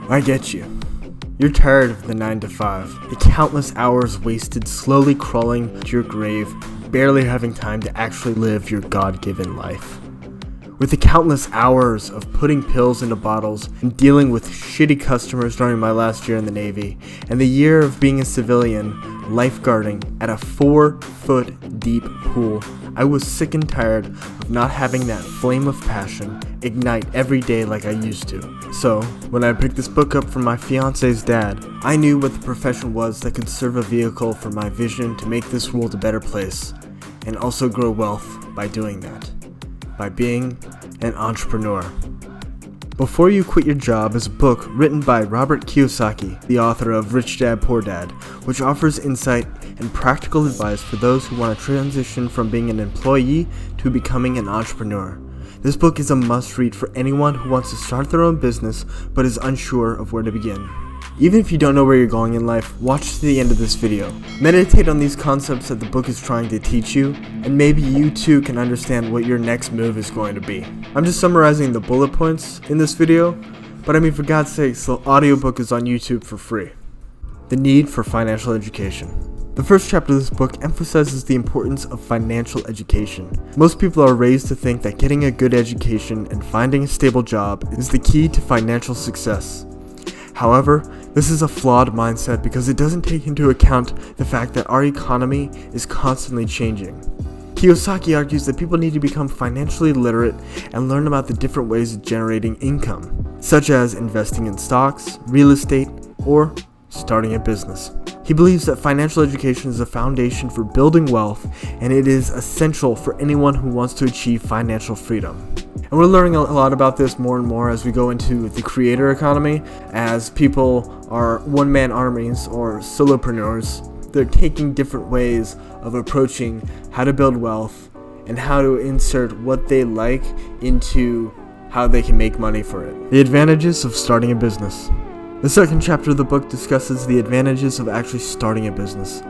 I get you. You're tired of the 9 to 5, the countless hours wasted slowly crawling to your grave, barely having time to actually live your God-given life. With the countless hours of putting pills into bottles and dealing with shitty customers during my last year in the Navy, and the year of being a civilian lifeguarding at a 4-foot deep pool, I was sick and tired of not having that flame of passion ignite every day like I used to. So, when I picked this book up from my fiance's dad, I knew what the profession was that could serve a vehicle for my vision to make this world a better place, and also grow wealth by doing that. By being an entrepreneur. Before You Quit Your Job is a book written by Robert Kiyosaki, the author of Rich Dad Poor Dad, which offers insight and practical advice for those who want to transition from being an employee to becoming an entrepreneur. This book is a must-read for anyone who wants to start their own business but is unsure of where to begin. Even if you don't know where you're going in life, watch to the end of this video. Meditate on these concepts that the book is trying to teach you, and maybe you too can understand what your next move is going to be. I'm just summarizing the bullet points in this video, but I mean, for God's sakes, the audiobook is on YouTube for free. The need for financial education. The first chapter of this book emphasizes the importance of financial education. Most people are raised to think that getting a good education and finding a stable job is the key to financial success. However, this is a flawed mindset because it doesn't take into account the fact that our economy is constantly changing. Kiyosaki argues that people need to become financially literate and learn about the different ways of generating income, such as investing in stocks, real estate, or starting a business. He believes that financial education is a foundation for building wealth, and it is essential for anyone who wants to achieve financial freedom. And we're learning a lot about this more and more as we go into the creator economy, as people are one-man armies or solopreneurs. They're taking different ways of approaching how to build wealth and how to insert what they like into how they can make money for it. The advantages of starting a business. The second chapter of the book discusses the advantages of actually starting a business.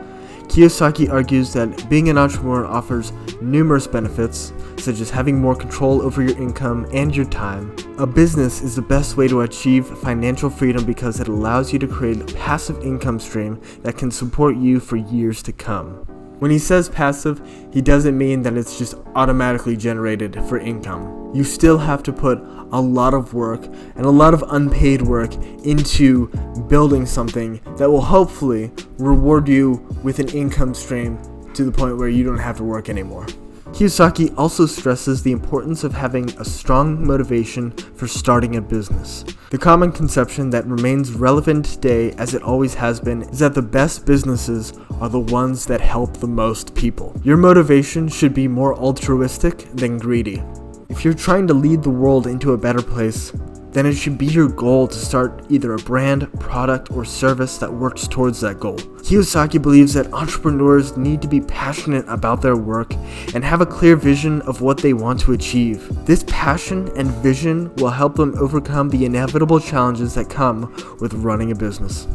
Kiyosaki argues that being an entrepreneur offers numerous benefits, such as having more control over your income and your time. A business is the best way to achieve financial freedom because it allows you to create a passive income stream that can support you for years to come. When he says passive, he doesn't mean that it's just automatically generated for income. You still have to put a lot of work and a lot of unpaid work into building something that will hopefully reward you with an income stream to the point where you don't have to work anymore. Kiyosaki also stresses the importance of having a strong motivation for starting a business. The common conception that remains relevant today, as it always has been, is that the best businesses are the ones that help the most people. Your motivation should be more altruistic than greedy. If you're trying to lead the world into a better place, then it should be your goal to start either a brand, product, or service that works towards that goal. Kiyosaki believes that entrepreneurs need to be passionate about their work and have a clear vision of what they want to achieve. This passion and vision will help them overcome the inevitable challenges that come with running a business.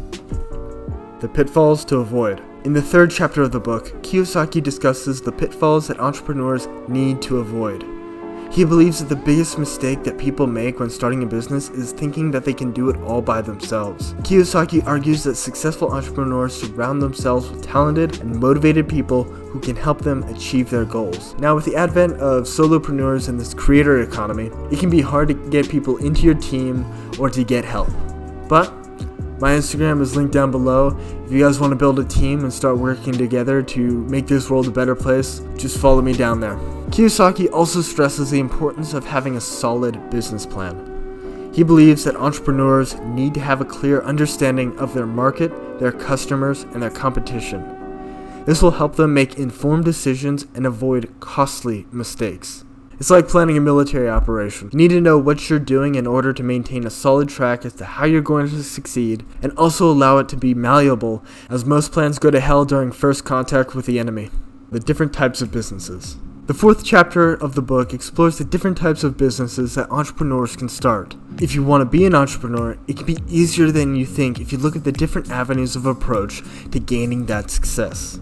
The pitfalls to avoid. In the third chapter of the book, Kiyosaki discusses the pitfalls that entrepreneurs need to avoid. He believes that the biggest mistake that people make when starting a business is thinking that they can do it all by themselves. Kiyosaki argues that successful entrepreneurs surround themselves with talented and motivated people who can help them achieve their goals. Now, with the advent of solopreneurs in this creator economy, it can be hard to get people into your team or to get help. But my Instagram is linked down below. If you guys want to build a team and start working together to make this world a better place, just follow me down there. Kiyosaki also stresses the importance of having a solid business plan. He believes that entrepreneurs need to have a clear understanding of their market, their customers, and their competition. This will help them make informed decisions and avoid costly mistakes. It's like planning a military operation. You need to know what you're doing in order to maintain a solid track as to how you're going to succeed, and also allow it to be malleable, as most plans go to hell during first contact with the enemy. The different types of businesses. The fourth chapter of the book explores the different types of businesses that entrepreneurs can start. If you want to be an entrepreneur, it can be easier than you think if you look at the different avenues of approach to gaining that success.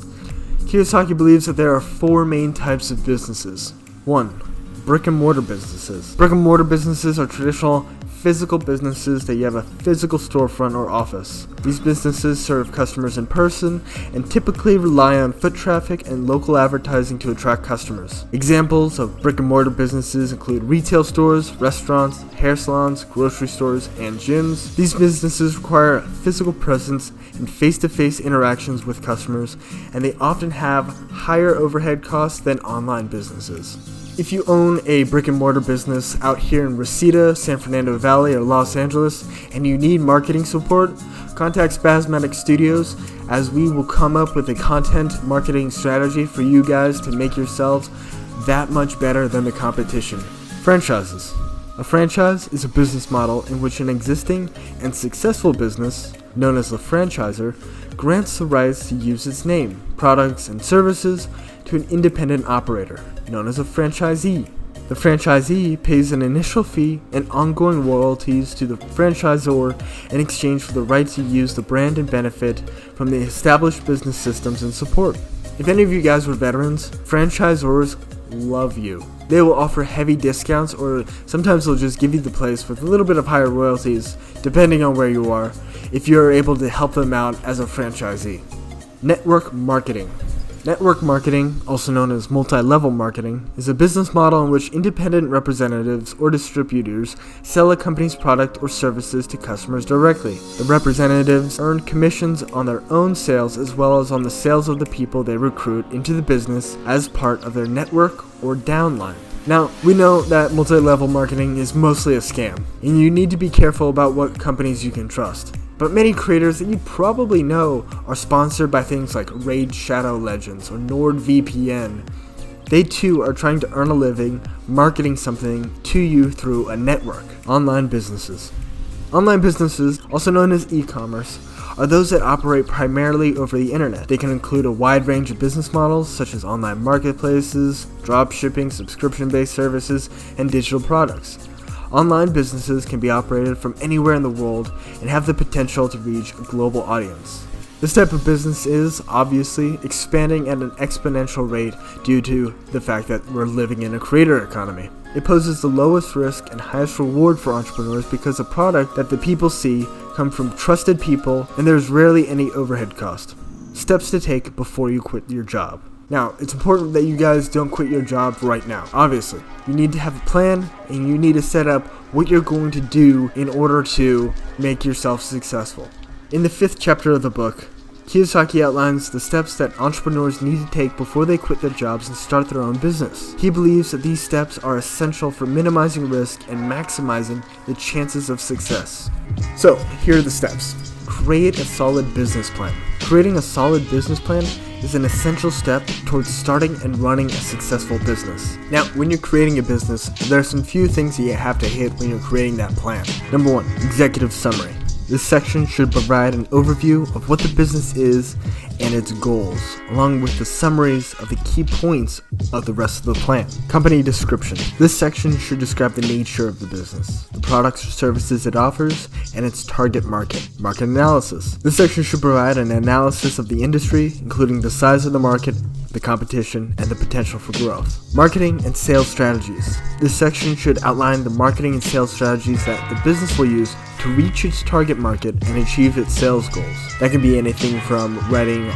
Kiyosaki believes that there are 4 main types of businesses. 1. Brick and mortar businesses. Brick and mortar businesses are traditional physical businesses that you have a physical storefront or office. These businesses serve customers in person and typically rely on foot traffic and local advertising to attract customers. Examples of brick-and-mortar businesses include retail stores, restaurants, hair salons, grocery stores, and gyms. These businesses require a physical presence and face-to-face interactions with customers, and they often have higher overhead costs than online businesses. If you own a brick-and-mortar business out here in Reseda, San Fernando Valley, or Los Angeles, and you need marketing support, contact SPAZMATIC Studios, as we will come up with a content marketing strategy for you guys to make yourselves that much better than the competition. Franchises. A franchise is a business model in which an existing and successful business, known as a franchisor, grants the rights to use its name, products, and services to an independent operator, known as a franchisee. The franchisee pays an initial fee and ongoing royalties to the franchisor in exchange for the right to use the brand and benefit from the established business systems and support. If any of you guys were veterans, franchisors love you. They will offer heavy discounts, or sometimes they'll just give you the place with a little bit of higher royalties, depending on where you are, if you're able to help them out as a franchisee. Network marketing. Network marketing, also known as multi-level marketing, is a business model in which independent representatives or distributors sell a company's product or services to customers directly. The representatives earn commissions on their own sales as well as on the sales of the people they recruit into the business as part of their network or downline. Now, we know that multi-level marketing is mostly a scam, and you need to be careful about what companies you can trust. But many creators that you probably know are sponsored by things like Raid Shadow Legends or NordVPN. They too are trying to earn a living marketing something to you through a network. Online businesses. Online businesses, also known as e-commerce, are those that operate primarily over the internet. They can include a wide range of business models such as online marketplaces, dropshipping, subscription-based services, and digital products. Online businesses can be operated from anywhere in the world and have the potential to reach a global audience. This type of business is, obviously, expanding at an exponential rate due to the fact that we're living in a creator economy. It poses the lowest risk and highest reward for entrepreneurs because the product that the people see come from trusted people and there's rarely any overhead cost. Steps to take before you quit your job. Now, it's important that you guys don't quit your job right now. Obviously, you need to have a plan and you need to set up what you're going to do in order to make yourself successful. In the 5th chapter of the book, Kiyosaki outlines the steps that entrepreneurs need to take before they quit their jobs and start their own business. He believes that these steps are essential for minimizing risk and maximizing the chances of success. So, here are the steps. Create a solid business plan. Creating a solid business plan is an essential step towards starting and running a successful business. Now, when you're creating a business, there are some few things that you have to hit when you're creating that plan. Number 1, executive summary. This section should provide an overview of what the business is and its goals, along with the summaries of the key points of the rest of the plan. Company description. This section should describe the nature of the business, the products or services it offers, and its target market. Market analysis. This section should provide an analysis of the industry, including the size of the market, the competition, and the potential for growth. Marketing and sales strategies. This section should outline the marketing and sales strategies that the business will use to reach its target market and achieve its sales goals. That can be anything from writing,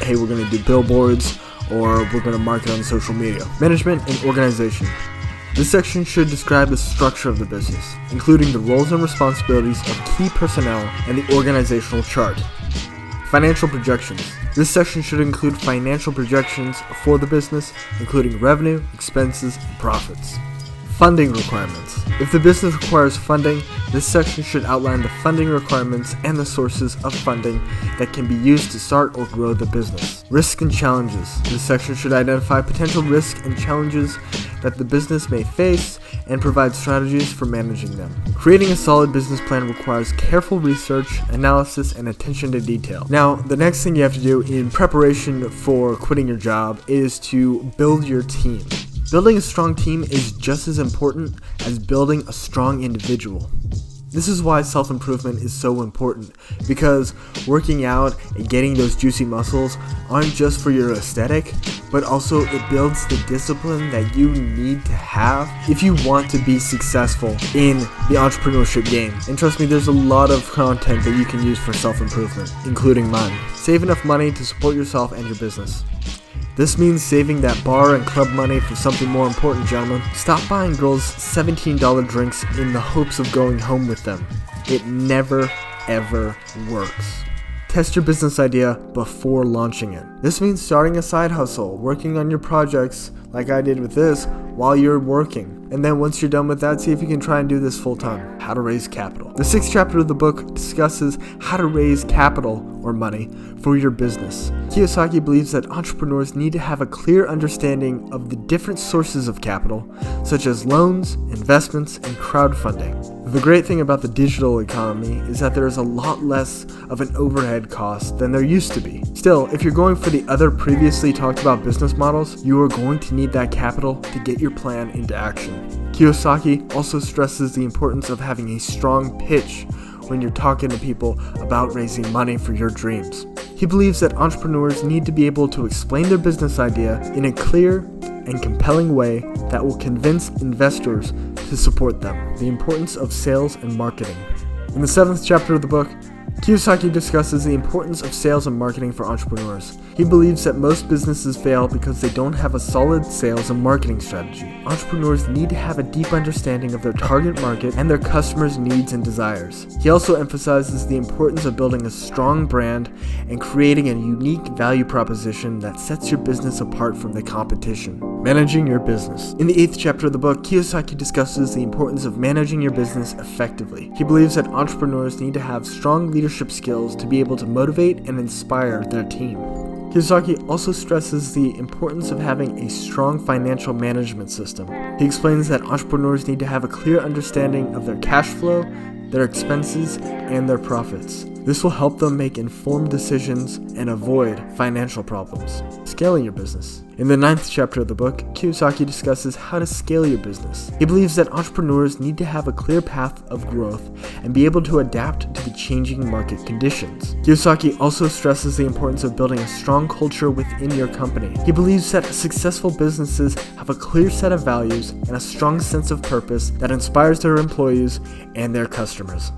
hey, we're going to do billboards, or we're going to market on social media. Management and organization. This section should describe the structure of the business, including the roles and responsibilities of key personnel and the organizational chart. Financial projections. This section should include financial projections for the business, including revenue, expenses, and profits. Funding requirements. If the business requires funding, this section should outline the funding requirements and the sources of funding that can be used to start or grow the business. Risks and challenges. This section should identify potential risks and challenges that the business may face and provide strategies for managing them. Creating a solid business plan requires careful research, analysis, and attention to detail. Now, the next thing you have to do in preparation for quitting your job is to build your team. Building a strong team is just as important as building a strong individual. This is why self-improvement is so important, because working out and getting those juicy muscles aren't just for your aesthetic, but also it builds the discipline that you need to have if you want to be successful in the entrepreneurship game. And trust me, there's a lot of content that you can use for self-improvement, including mine. Save enough money to support yourself and your business. This means saving that bar and club money for something more important, gentlemen. Stop buying girls $17 drinks in the hopes of going home with them. It never, ever works. Test your business idea before launching it. This means starting a side hustle, working on your projects like I did with this while you're working. And then once you're done with that, see if you can try and do this full time. How to raise capital. The 6th chapter of the book discusses how to raise capital or money for your business. Kiyosaki believes that entrepreneurs need to have a clear understanding of the different sources of capital, such as loans, investments, and crowdfunding. The great thing about the digital economy is that there is a lot less of an overhead cost than there used to be. Still, if you're going for the other previously talked about business models, you are going to need that capital to get your plan into action. Kiyosaki also stresses the importance of having a strong pitch when you're talking to people about raising money for your dreams. He believes that entrepreneurs need to be able to explain their business idea in a clear and compelling way that will convince investors to support them. The importance of sales and marketing. In the 7th chapter of the book, Kiyosaki discusses the importance of sales and marketing for entrepreneurs. He believes that most businesses fail because they don't have a solid sales and marketing strategy. Entrepreneurs need to have a deep understanding of their target market and their customers' needs and desires. He also emphasizes the importance of building a strong brand and creating a unique value proposition that sets your business apart from the competition. Managing your business. In the 8th chapter of the book, Kiyosaki discusses the importance of managing your business effectively. He believes that entrepreneurs need to have strong leadership skills to be able to motivate and inspire their team. Kiyosaki also stresses the importance of having a strong financial management system. He explains that entrepreneurs need to have a clear understanding of their cash flow, their expenses, and their profits. This will help them make informed decisions and avoid financial problems. Scaling your business. In the 9th chapter of the book, Kiyosaki discusses how to scale your business. He believes that entrepreneurs need to have a clear path of growth and be able to adapt to the changing market conditions. Kiyosaki also stresses the importance of building a strong culture within your company. He believes that successful businesses have a clear set of values and a strong sense of purpose that inspires their employees and their customers.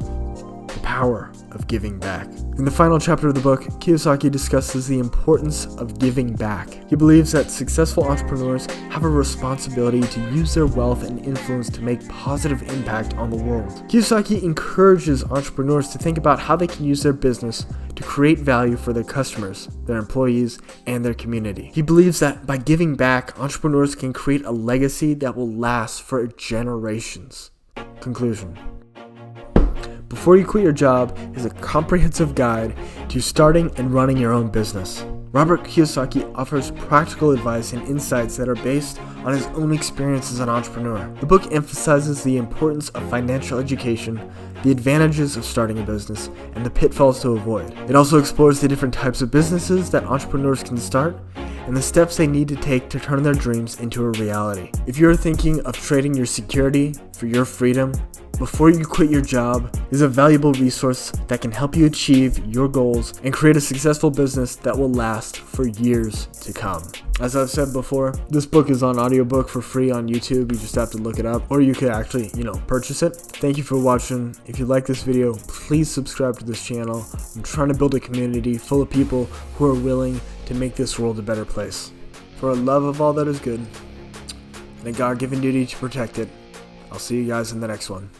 The power of giving back. In the final chapter of the book, Kiyosaki discusses the importance of giving back. He believes that successful entrepreneurs have a responsibility to use their wealth and influence to make positive impact on the world. Kiyosaki encourages entrepreneurs to think about how they can use their business to create value for their customers, their employees, and their community. He believes that by giving back, entrepreneurs can create a legacy that will last for generations. Conclusion. Before You Quit Your Job is a comprehensive guide to starting and running your own business. Robert Kiyosaki offers practical advice and insights that are based on his own experience as an entrepreneur. The book emphasizes the importance of financial education, the advantages of starting a business, and the pitfalls to avoid. It also explores the different types of businesses that entrepreneurs can start and the steps they need to take to turn their dreams into a reality. If you're thinking of trading your security for your freedom, Before You Quit Your Job is a valuable resource that can help you achieve your goals and create a successful business that will last for years to come. As I've said before, this book is on audiobook for free on YouTube. You just have to look it up, or you could actually, purchase it. Thank you for watching. If you like this video, please subscribe to this channel. I'm trying to build a community full of people who are willing to make this world a better place. For a love of all that is good and a God-given duty to protect it, I'll see you guys in the next one.